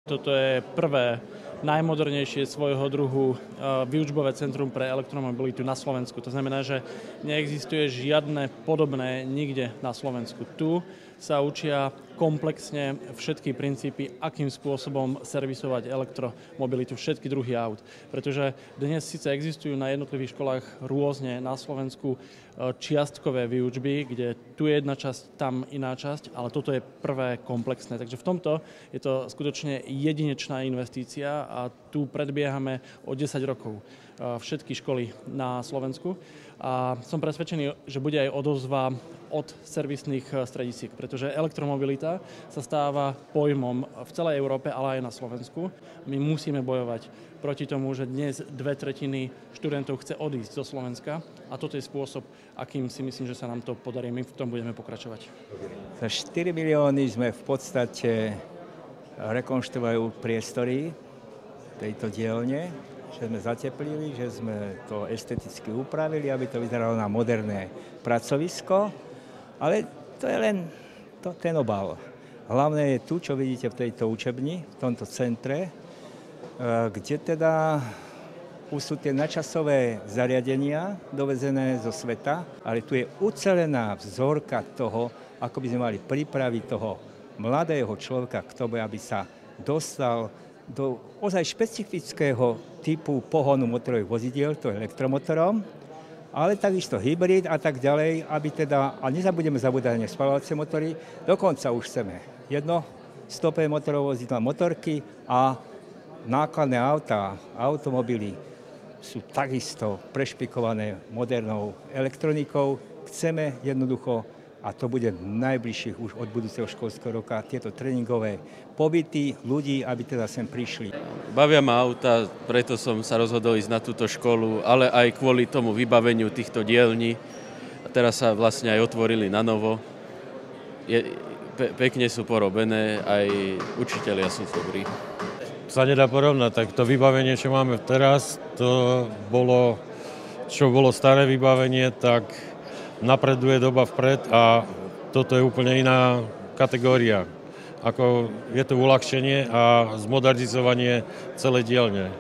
Toto je prvé najmodernejšie svojho druhu výučbové centrum pre elektromobilitu na Slovensku. To znamená, že neexistuje žiadne podobné nikde na Slovensku. Tu sa učia komplexne všetky princípy, akým spôsobom servisovať elektromobilitu, všetky druhy aut. Pretože dnes síce existujú na jednotlivých školách rôzne na Slovensku čiastkové výučby, kde tu je jedna časť, tam iná časť, ale toto je prvé komplexné. Takže v tomto je to skutočne jedinečná investícia a tu predbiehame o 10 rokov všetky školy na Slovensku. A som presvedčený, že bude aj odozva od servisných stredisiek, pretože elektromobilita sa stáva pojmom v celej Európe, ale aj na Slovensku. My musíme bojovať proti tomu, že dnes 2/3 študentov chce odísť zo Slovenska a toto je spôsob, akým si myslím, že sa nám to podarí. My v tom budeme pokračovať. Za 4 milióny sme v podstate rekonštruovali priestory tejto dielne, že sme zateplili, že sme to esteticky upravili, aby to vyzeralo na moderné pracovisko. Ale to je len ten obal. Hlavné je tu, čo vidíte v tejto učebni, v tomto centre, kde teda už sú tie načasové zariadenia dovezené zo sveta, ale tu je ucelená vzorka toho, ako by sme mali pripraviť toho mladého človeka k tomu, aby sa dostal do ozaj špecifického typu pohonu motorových vozidiel, to je elektromotorom, ale takisto hybrid a tak ďalej, aby teda, a nezabudeme zabúdať na spaľovacie motory, dokonca už chceme jednostopé motorové vozidlá, motorky a nákladné autá, automobily sú takisto prešpikované modernou elektronikou. Chceme jednoducho, a to bude najbližších už od budúceho školského roka, tieto tréningové pobyty ľudí, aby teda sem prišli. Bavia ma auta, preto som sa rozhodol ísť na túto školu, ale aj kvôli tomu vybaveniu týchto dielní. A teraz sa vlastne aj otvorili na novo. Pekne sú porobené, aj učitelia sú dobrí. Sa nedá porovnať, tak to vybavenie, čo máme teraz, to bolo, čo bolo staré vybavenie, tak napreduje doba vpred a toto je úplne iná kategória. Ako je to uľahčenie a zmodernizovanie celej dielne.